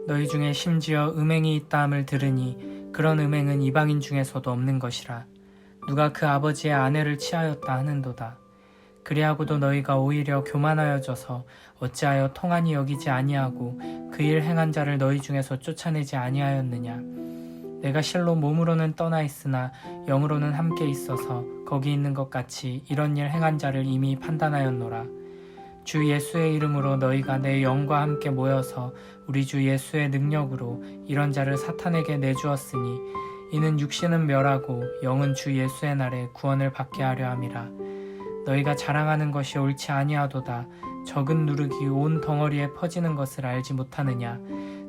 너희 중에 심지어 음행이 있다함을 들으니 그런 음행은 이방인 중에서도 없는 것이라. 누가 그 아버지의 아내를 취하였다 하는도다. 그리하고도 너희가 오히려 교만하여져서 어찌하여 통한이 여기지 아니하고 그 일 행한 자를 너희 중에서 쫓아내지 아니하였느냐. 내가 실로 몸으로는 떠나 있으나 영으로는 함께 있어서 거기 있는 것 같이 이런 일 행한 자를 이미 판단하였노라. 주 예수의 이름으로 너희가 내 영과 함께 모여서 우리 주 예수의 능력으로 이런 자를 사탄에게 내주었으니 이는 육신은 멸하고 영은 주 예수의 날에 구원을 받게 하려 함이라. 너희가 자랑하는 것이 옳지 아니하도다. 적은 누룩이 온 덩어리에 퍼지는 것을 알지 못하느냐.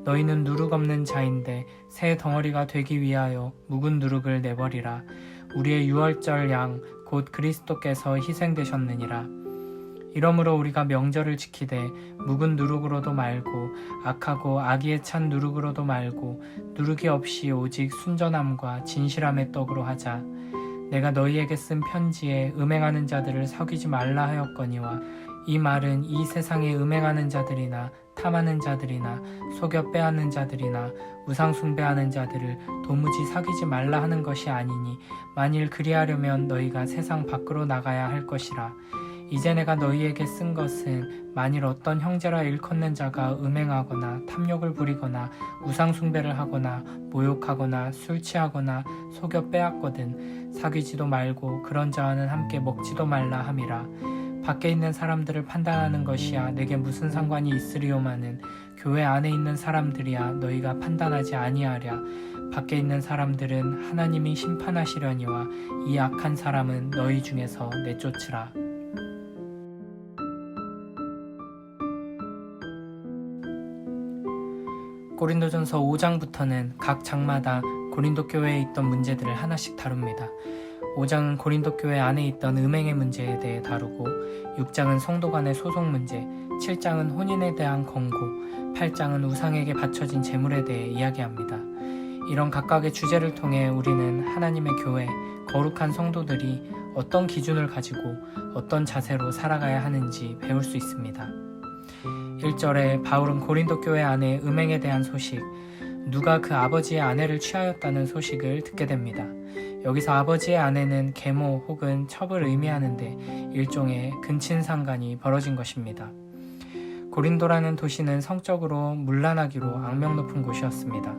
너희는 누룩 없는 자인데 새 덩어리가 되기 위하여 묵은 누룩을 내버리라. 우리의 유월절 양 곧 그리스도께서 희생되셨느니라. 이러므로 우리가 명절을 지키되 묵은 누룩으로도 말고 악하고 악의에 찬 누룩으로도 말고 누룩이 없이 오직 순전함과 진실함의 떡으로 하자. 내가 너희에게 쓴 편지에 음행하는 자들을 사귀지 말라 하였거니와 이 말은 이 세상에 음행하는 자들이나 탐하는 자들이나 속여 빼앗는 자들이나 우상 숭배하는 자들을 도무지 사귀지 말라 하는 것이 아니니 만일 그리하려면 너희가 세상 밖으로 나가야 할 것이라. 이제 내가 너희에게 쓴 것은 만일 어떤 형제라 일컫는 자가 음행하거나 탐욕을 부리거나 우상 숭배를 하거나 모욕하거나 술 취하거나 속여 빼앗거든 사귀지도 말고 그런 자와는 함께 먹지도 말라 함이라. 밖에 있는 사람들을 판단하는 것이야 내게 무슨 상관이 있으리요마는 교회 안에 있는 사람들이야 너희가 판단하지 아니하랴. 밖에 있는 사람들은 하나님이 심판하시려니와 이 악한 사람은 너희 중에서 내쫓으라. 고린도전서 5장부터는 각 장마다 고린도 교회에 있던 문제들을 하나씩 다룹니다. 5장은 고린도 교회 안에 있던 음행의 문제에 대해 다루고 6장은 성도 간의 소송 문제, 7장은 혼인에 대한 권고, 8장은 우상에게 바쳐진 재물에 대해 이야기합니다. 이런 각각의 주제를 통해 우리는 하나님의 교회, 거룩한 성도들이 어떤 기준을 가지고 어떤 자세로 살아가야 하는지 배울 수 있습니다. 1절에 바울은 고린도 교회 안에 음행에 대한 소식, 누가 그 아버지의 아내를 취하였다는 소식을 듣게 됩니다. 여기서 아버지의 아내는 계모 혹은 첩을 의미하는데 일종의 근친상간이 벌어진 것입니다. 고린도라는 도시는 성적으로 문란하기로 악명 높은 곳이었습니다.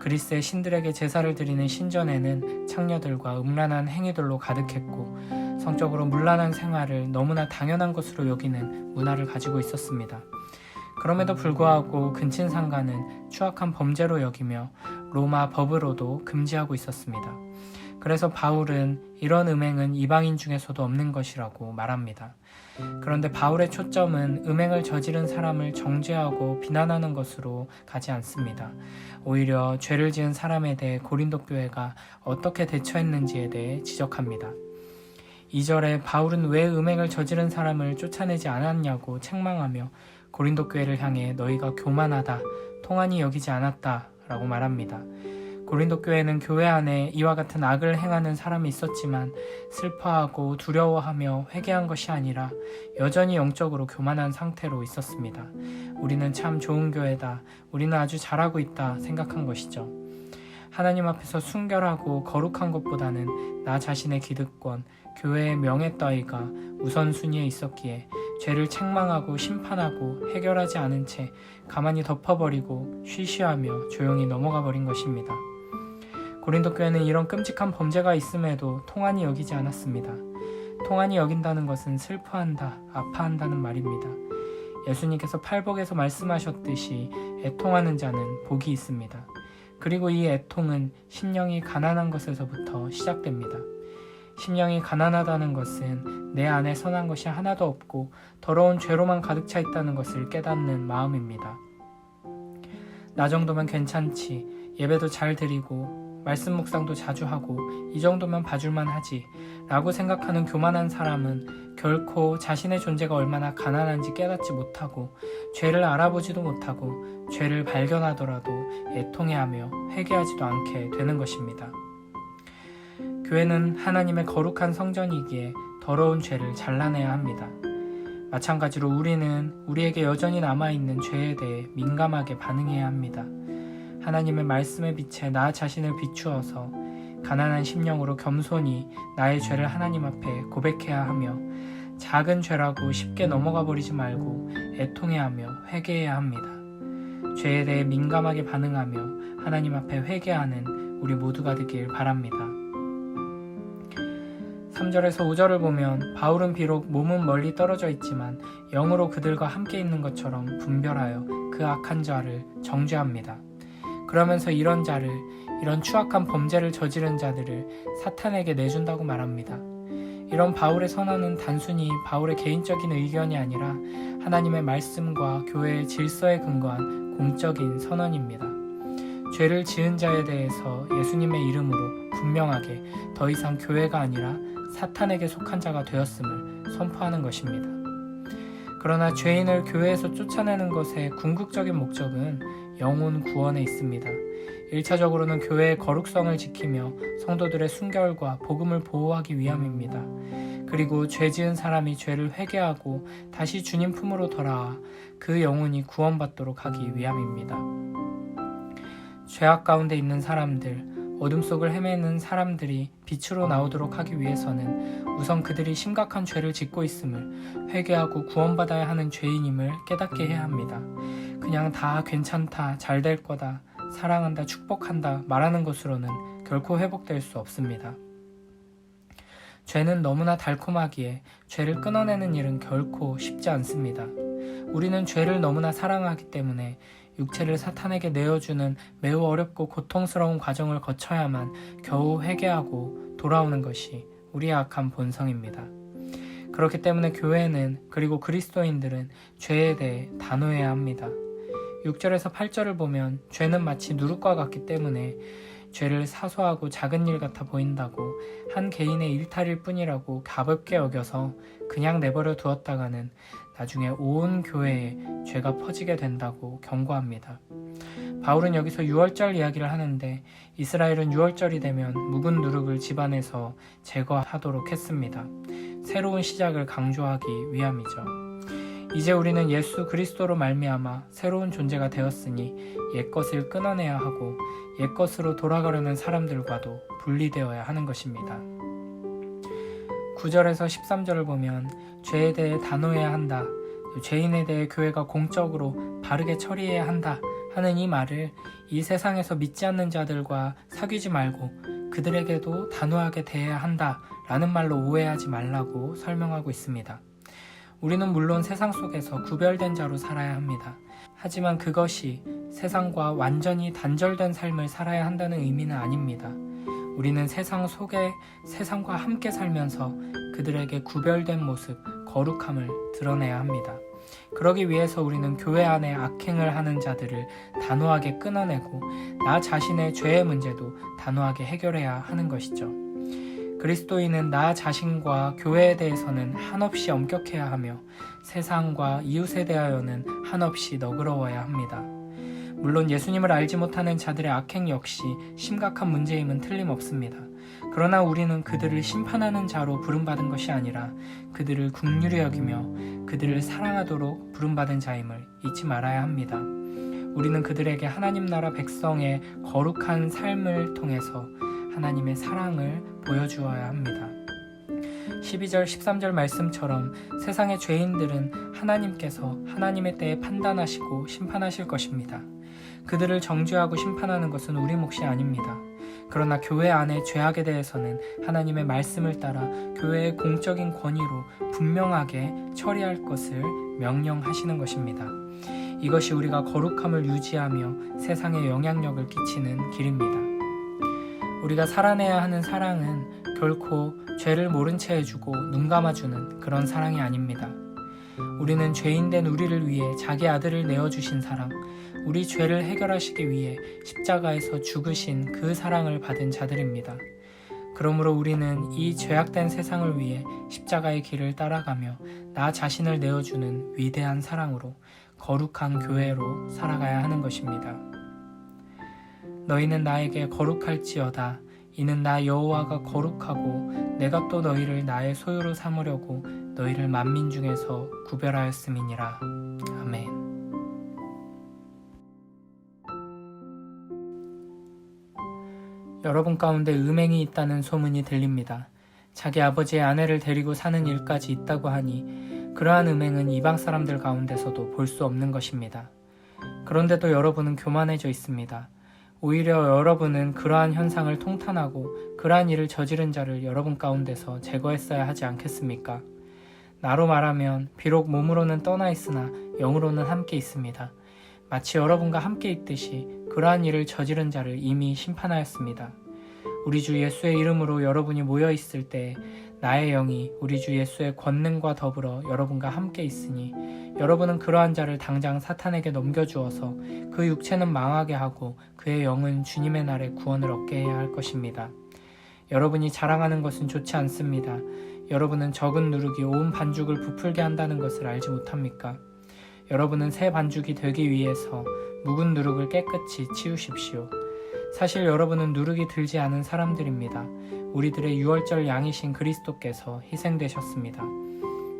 그리스의 신들에게 제사를 드리는 신전에는 창녀들과 음란한 행위들로 가득했고 성적으로 문란한 생활을 너무나 당연한 것으로 여기는 문화를 가지고 있었습니다. 그럼에도 불구하고 근친상간은 추악한 범죄로 여기며 로마 법으로도 금지하고 있었습니다. 그래서 바울은 이런 음행은 이방인 중에서도 없는 것이라고 말합니다. 그런데 바울의 초점은 음행을 저지른 사람을 정죄하고 비난하는 것으로 가지 않습니다. 오히려 죄를 지은 사람에 대해 고린도 교회가 어떻게 대처했는지에 대해 지적합니다. 2절에 바울은 왜 음행을 저지른 사람을 쫓아내지 않았냐고 책망하며 고린도 교회를 향해 너희가 교만하다, 통한이 여기지 않았다 라고 말합니다. 고린도 교회는 교회 안에 이와 같은 악을 행하는 사람이 있었지만 슬퍼하고 두려워하며 회개한 것이 아니라 여전히 영적으로 교만한 상태로 있었습니다. 우리는 참 좋은 교회다, 우리는 아주 잘하고 있다 생각한 것이죠. 하나님 앞에서 순결하고 거룩한 것보다는 나 자신의 기득권, 교회의 명예 따위가 우선순위에 있었기에 죄를 책망하고 심판하고 해결하지 않은 채 가만히 덮어버리고 쉬쉬하며 조용히 넘어가 버린 것입니다. 고린도 교회는 이런 끔찍한 범죄가 있음에도 통한이 여기지 않았습니다. 통한이 여긴다는 것은 슬퍼한다, 아파한다는 말입니다. 예수님께서 팔복에서 말씀하셨듯이 애통하는 자는 복이 있습니다. 그리고 이 애통은 심령이 가난한 것에서부터 시작됩니다. 심령이 가난하다는 것은 내 안에 선한 것이 하나도 없고 더러운 죄로만 가득 차 있다는 것을 깨닫는 마음입니다. 나 정도면 괜찮지, 예배도 잘 드리고 말씀 묵상도 자주 하고 이 정도면 봐줄만 하지 라고 생각하는 교만한 사람은 결코 자신의 존재가 얼마나 가난한지 깨닫지 못하고 죄를 알아보지도 못하고 죄를 발견하더라도 애통해하며 회개하지도 않게 되는 것입니다. 교회는 하나님의 거룩한 성전이기에 더러운 죄를 잘라내야 합니다. 마찬가지로 우리는 우리에게 여전히 남아있는 죄에 대해 민감하게 반응해야 합니다. 하나님의 말씀의 빛에 나 자신을 비추어서 가난한 심령으로 겸손히 나의 죄를 하나님 앞에 고백해야 하며 작은 죄라고 쉽게 넘어가 버리지 말고 애통해하며 회개해야 합니다. 죄에 대해 민감하게 반응하며 하나님 앞에 회개하는 우리 모두가 되길 바랍니다. 3절에서 5절을 보면 바울은 비록 몸은 멀리 떨어져 있지만 영으로 그들과 함께 있는 것처럼 분별하여 그 악한 자를 정죄합니다. 그러면서 이런 추악한 범죄를 저지른 자들을 사탄에게 내준다고 말합니다. 이런 바울의 선언은 단순히 바울의 개인적인 의견이 아니라 하나님의 말씀과 교회의 질서에 근거한 공적인 선언입니다. 죄를 지은 자에 대해서 예수님의 이름으로 분명하게 더 이상 교회가 아니라 사탄에게 속한 자가 되었음을 선포하는 것입니다. 그러나 죄인을 교회에서 쫓아내는 것의 궁극적인 목적은 영혼 구원에 있습니다. 1차적으로는 교회의 거룩성을 지키며 성도들의 순결과 복음을 보호하기 위함입니다. 그리고 죄 지은 사람이 죄를 회개하고 다시 주님 품으로 돌아와 그 영혼이 구원받도록 하기 위함입니다. 죄악 가운데 있는 사람들, 어둠 속을 헤매는 사람들이 빛으로 나오도록 하기 위해서는 우선 그들이 심각한 죄를 짓고 있음을 회개하고 구원받아야 하는 죄인임을 깨닫게 해야 합니다. 그냥 다 괜찮다, 잘 될 거다, 사랑한다, 축복한다 말하는 것으로는 결코 회복될 수 없습니다. 죄는 너무나 달콤하기에 죄를 끊어내는 일은 결코 쉽지 않습니다. 우리는 죄를 너무나 사랑하기 때문에 육체를 사탄에게 내어주는 매우 어렵고 고통스러운 과정을 거쳐야만 겨우 회개하고 돌아오는 것이 우리의 악한 본성입니다. 그렇기 때문에 교회는 그리고 그리스도인들은 죄에 대해 단호해야 합니다. 6절에서 8절을 보면 죄는 마치 누룩과 같기 때문에 죄를 사소하고 작은 일 같아 보인다고 한 개인의 일탈일 뿐이라고 가볍게 여겨서 그냥 내버려 두었다가는 나중에 온 교회에 죄가 퍼지게 된다고 경고합니다. 바울은 여기서 유월절 이야기를 하는데 이스라엘은 유월절이 되면 묵은 누룩을 집안에서 제거하도록 했습니다. 새로운 시작을 강조하기 위함이죠. 이제 우리는 예수 그리스도로 말미암아 새로운 존재가 되었으니 옛것을 끊어내야 하고 옛것으로 돌아가려는 사람들과도 분리되어야 하는 것입니다. 9절에서 13절을 보면 죄에 대해 단호해야 한다, 죄인에 대해 교회가 공적으로 바르게 처리해야 한다 하는 이 말을 이 세상에서 믿지 않는 자들과 사귀지 말고 그들에게도 단호하게 대해야 한다 라는 말로 오해하지 말라고 설명하고 있습니다. 우리는 물론 세상 속에서 구별된 자로 살아야 합니다. 하지만 그것이 세상과 완전히 단절된 삶을 살아야 한다는 의미는 아닙니다. 우리는 세상 속에 세상과 함께 살면서 그들에게 구별된 모습, 거룩함을 드러내야 합니다. 그러기 위해서 우리는 교회 안에 악행을 하는 자들을 단호하게 끊어내고 나 자신의 죄의 문제도 단호하게 해결해야 하는 것이죠. 그리스도인은 나 자신과 교회에 대해서는 한없이 엄격해야 하며 세상과 이웃에 대하여는 한없이 너그러워야 합니다. 물론 예수님을 알지 못하는 자들의 악행 역시 심각한 문제임은 틀림없습니다. 그러나 우리는 그들을 심판하는 자로 부름받은 것이 아니라 그들을 긍휼히 여기며 그들을 사랑하도록 부름받은 자임을 잊지 말아야 합니다. 우리는 그들에게 하나님 나라 백성의 거룩한 삶을 통해서 하나님의 사랑을 보여주어야 합니다. 12절 13절 말씀처럼 세상의 죄인들은 하나님께서 하나님의 때에 판단하시고 심판하실 것입니다. 그들을 정죄하고 심판하는 것은 우리 몫이 아닙니다. 그러나 교회 안의 죄악에 대해서는 하나님의 말씀을 따라 교회의 공적인 권위로 분명하게 처리할 것을 명령하시는 것입니다. 이것이 우리가 거룩함을 유지하며 세상에 영향력을 끼치는 길입니다. 우리가 살아내야 하는 사랑은 결코 죄를 모른 채 해주고 눈 감아주는 그런 사랑이 아닙니다. 우리는 죄인된 우리를 위해 자기 아들을 내어주신 사랑, 우리 죄를 해결하시기 위해 십자가에서 죽으신 그 사랑을 받은 자들입니다. 그러므로 우리는 이 죄악된 세상을 위해 십자가의 길을 따라가며 나 자신을 내어주는 위대한 사랑으로 거룩한 교회로 살아가야 하는 것입니다. 너희는 나에게 거룩할지어다 이는 나 여호와가 거룩하고 내가 또 너희를 나의 소유로 삼으려고 너희를 만민 중에서 구별하였음이니라. 아멘. 여러분 가운데 음행이 있다는 소문이 들립니다. 자기 아버지의 아내를 데리고 사는 일까지 있다고 하니 그러한 음행은 이방 사람들 가운데서도 볼 수 없는 것입니다. 그런데도 여러분은 교만해져 있습니다. 오히려 여러분은 그러한 현상을 통탄하고 그러한 일을 저지른 자를 여러분 가운데서 제거했어야 하지 않겠습니까? 나로 말하면 비록 몸으로는 떠나 있으나 영으로는 함께 있습니다. 마치 여러분과 함께 있듯이 그러한 일을 저지른 자를 이미 심판하였습니다. 우리 주 예수의 이름으로 여러분이 모여 있을 때 나의 영이 우리 주 예수의 권능과 더불어 여러분과 함께 있으니 여러분은 그러한 자를 당장 사탄에게 넘겨주어서 그 육체는 망하게 하고 그의 영은 주님의 날에 구원을 얻게 해야 할 것입니다. 여러분이 자랑하는 것은 좋지 않습니다. 여러분은 적은 누룩이 온 반죽을 부풀게 한다는 것을 알지 못합니까? 여러분은 새 반죽이 되기 위해서 묵은 누룩을 깨끗이 치우십시오. 사실 여러분은 누룩이 들지 않은 사람들입니다. 우리들의 유월절 양이신 그리스도께서 희생되셨습니다.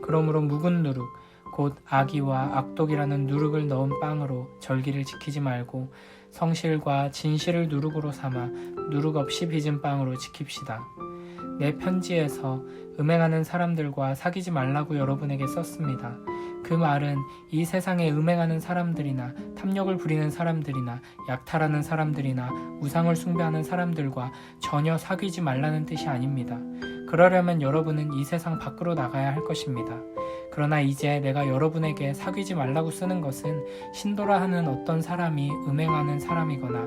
그러므로 묵은 누룩, 곧 악의와 악독이라는 누룩을 넣은 빵으로 절기를 지키지 말고 성실과 진실을 누룩으로 삼아 누룩 없이 빚은 빵으로 지킵시다. 내 편지에서 음행하는 사람들과 사귀지 말라고 여러분에게 썼습니다. 그 말은 이 세상에 음행하는 사람들이나 탐욕을 부리는 사람들이나 약탈하는 사람들이나 우상을 숭배하는 사람들과 전혀 사귀지 말라는 뜻이 아닙니다. 그러려면 여러분은 이 세상 밖으로 나가야 할 것입니다. 그러나 이제 내가 여러분에게 사귀지 말라고 쓰는 것은 신도라 하는 어떤 사람이 음행하는 사람이거나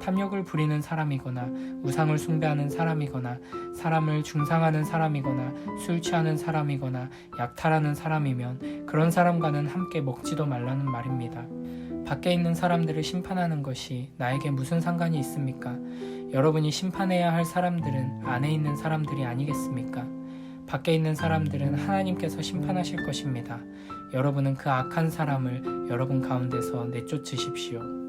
탐욕을 부리는 사람이거나 우상을 숭배하는 사람이거나 사람을 중상하는 사람이거나 술 취하는 사람이거나 약탈하는 사람이면 그런 사람과는 함께 먹지도 말라는 말입니다. 밖에 있는 사람들을 심판하는 것이 나에게 무슨 상관이 있습니까? 여러분이 심판해야 할 사람들은 안에 있는 사람들이 아니겠습니까? 밖에 있는 사람들은 하나님께서 심판하실 것입니다. 여러분은 그 악한 사람을 여러분 가운데서 내쫓으십시오.